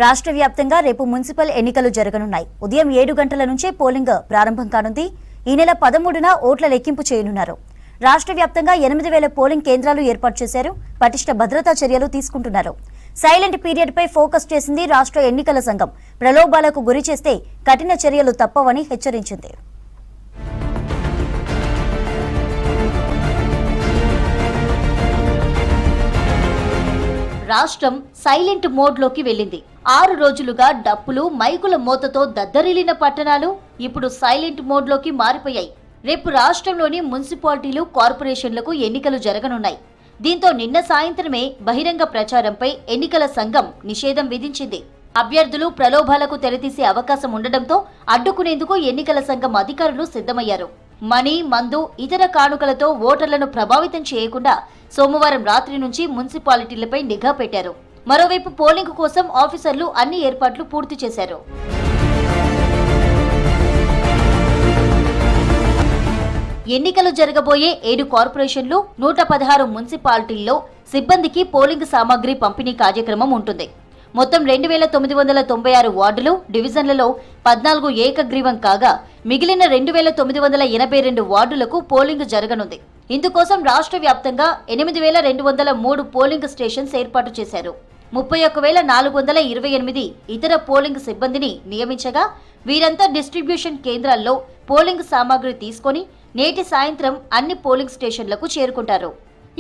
రాష్ట్ర వ్యాప్తంగా రేపు మున్సిపల్ ఎన్నికలు జరగనున్నాయి. ఉదయం 7 గంటల నుంచే పోలింగ్ ప్రారంభం కానుంది. ఈ నెల 13న ఓట్ల లెక్కింపు చేయనున్నారు. రాష్ట్ర వ్యాప్తంగా 8,000 పోలింగ్ కేంద్రాలు ఏర్పాటు చేశారు. పటిష్ట భద్రతా చర్యలు తీసుకుంటున్నారు. సైలెంట్ పీరియడ్ పై ఫోకస్ చేసింది రాష్ట్ర ఎన్నికల సంఘం. ప్రలోభాలకు గురి చేస్తే కఠిన చర్యలు తప్పవని హెచ్చరించింది. రాష్ట్రం సైలెంట్ మోడ్లోకి వెళ్లింది. 6 రోజులుగా డప్పులు మైకుల మోతతో దద్దరిల్లిన పట్టణాలు ఇప్పుడు సైలెంట్ మోడ్లోకి మారిపోయాయి. రేపు రాష్ట్రంలోని మున్సిపాలిటీలు, కార్పొరేషన్లకు ఎన్నికలు జరగనున్నాయి. దీంతో నిన్న సాయంత్రమే బహిరంగ ప్రచారంపై ఎన్నికల సంఘం నిషేధం విధించింది. అభ్యర్థులు ప్రలోభాలకు తెరతీసే అవకాశం ఉండడంతో అడ్డుకునేందుకు ఎన్నికల సంఘం అధికారులు సిద్ధమయ్యారు. మనీ, మందు, ఇతర కానుకలతో ఓటర్లను ప్రభావితం చేయకుండా సోమవారం రాత్రి నుంచి మున్సిపాలిటీలపై నిఘా పెట్టారు. మరోవైపు పోలింగ్ కోసం ఆఫీసర్లు అన్ని ఏర్పాట్లు పూర్తి చేశారు. ఎన్నికలు జరగబోయే 7 కార్పొరేషన్లు, 116 మున్సిపాలిటీల్లో సిబ్బందికి పోలింగ్ సామాగ్రి పంపిణీ కార్యక్రమం ఉంటుంది. మొత్తం 2,996 వార్డులు, డివిజన్లలో 14 ఏకగ్రీవం కాగా మిగిలిన 2,982 వార్డులకు పోలింగ్ జరగనుంది. ఇందుకోసం రాష్ట్ర వ్యాప్తంగా 8,203 పోలింగ్ స్టేషన్స్ ఏర్పాటు చేశారు. 31,428 ఇతర పోలింగ్ సిబ్బందిని నియమించగా వీరంతా డిస్ట్రిబ్యూషన్ కేంద్రాల్లో పోలింగ్ సామాగ్రి తీసుకొని నేటి సాయంత్రం అన్ని పోలింగ్ స్టేషన్లకు చేరుకుంటారు.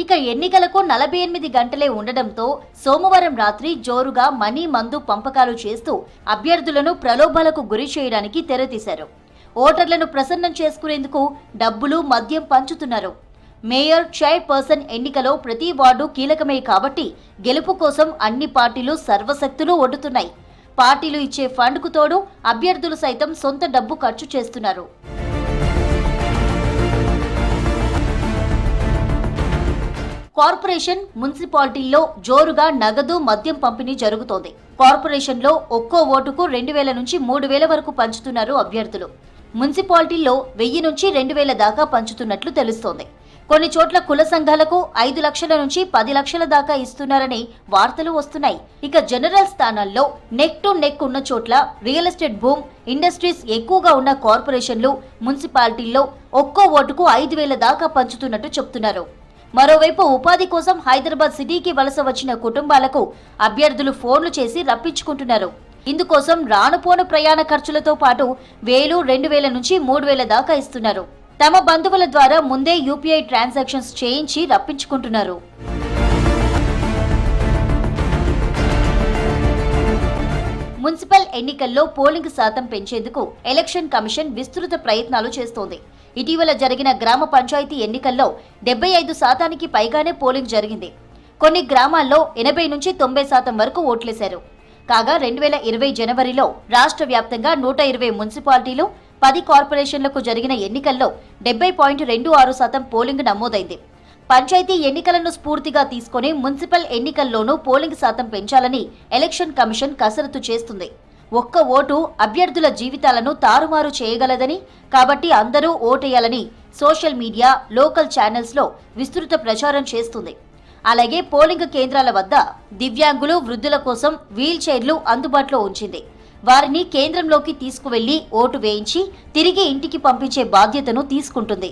ఇక ఎన్నికలకు 48 గంటలే ఉండడంతో సోమవారం రాత్రి జోరుగా మనీ, మందు పంపకాలు చేస్తూ అభ్యర్థులను ప్రలోభాలకు గురి చేయడానికి తెరతీశారు. ఓటర్లను ప్రసన్నం చేసుకునేందుకు డబ్బులు, మద్యం పంచుతున్నారు. మేయర్, చైర్పర్సన్ ఎన్నికలో ప్రతి వార్డు కీలకమే కాబట్టి గెలుపు కోసం అన్ని పార్టీలు సర్వశక్తులు ఒడ్డుతున్నాయి. పార్టీలు ఇచ్చే ఫండ్కు తోడు అభ్యర్థులు సైతం సొంత డబ్బు ఖర్చు చేస్తున్నారు. కార్పొరేషన్, మున్సిపాలిటీల్లో జోరుగా నగదు, మద్యం పంపిణీ జరుగుతోంది. కార్పొరేషన్లో ఒక్కో ఓటుకు 2,000 నుంచి 3,000 వరకు పంచుతున్నారు అభ్యర్థులు. మున్సిపాలిటీల్లో 1,000 నుంచి 2,000 దాకా పంచుతున్నట్లు తెలుస్తోంది. కొన్ని చోట్ల కుల సంఘాలకు 5 లక్షల నుంచి 10 లక్షల దాకా ఇస్తున్నారని వార్తలు వస్తున్నాయి. ఇక జనరల్ స్థానాల్లో నెక్ టు నెక్ ఉన్న చోట్ల, రియల్ ఎస్టేట్ భూమ్, ఇండస్ట్రీస్ ఎక్కువగా ఉన్న కార్పొరేషన్లు, మున్సిపాలిటీల్లో ఒక్కో ఓటుకు 5,000 దాకా పంచుతున్నట్టు చెప్తున్నారు. మరోవైపు ఉపాధి కోసం హైదరాబాద్ సిటీకి వలస వచ్చిన కుటుంబాలకు అభ్యర్థులు ఫోన్లు చేసి రప్పించుకుంటున్నారు. ఇందుకోసం రానుపోను ప్రయాణ ఖర్చులతో పాటు 1,000, 2,000 నుంచి 3,000 దాకా ఇస్తున్నారు. తమ బంధువుల ద్వారా ముందే యూపీఐ ట్రాన్సాక్షన్స్ చేయించి రప్పించుకుంటున్నారు. మున్సిపల్ ఎన్నికల్లో పోలింగ్ శాతం పెంచేందుకు ఎలక్షన్ కమిషన్ విస్తృత ప్రయత్నాలు చేస్తోంది. ఇటీవల జరిగిన గ్రామ పంచాయతీ ఎన్నికల్లో 75% పైగానే పోలింగ్ జరిగింది. కొన్ని గ్రామాల్లో 80 నుంచి 90% వరకు ఓట్లేశారు. కాగా 2020 జనవరిలో రాష్ట్ర వ్యాప్తంగా 120 మున్సిపాలిటీలు, 10 కార్పొరేషన్లకు జరిగిన ఎన్నికల్లో 70.26% పోలింగ్ నమోదైంది. పంచాయతీ ఎన్నికలను స్ఫూర్తిగా తీసుకుని మున్సిపల్ ఎన్నికల్లోనూ పోలింగ్ శాతం పెంచాలని ఎలక్షన్ కమిషన్ కసరత్తు చేస్తుంది. ఒక్క ఓటు అభ్యర్థుల జీవితాలను తారుమారు చేయగలదని, కాబట్టి అందరూ ఓటేయాలని సోషల్ మీడియా, లోకల్ ఛానల్స్లో విస్తృత ప్రచారం చేస్తుంది. అలాగే పోలింగ్ కేంద్రాల వద్ద దివ్యాంగులు, వృద్ధుల కోసం వీల్ చైర్లు అందుబాటులో ఉంచింది. వారిని కేంద్రంలోకి తీసుకువెళ్లి ఓటు వేయించి తిరిగి ఇంటికి పంపించే బాధ్యతను తీసుకుంటుంది.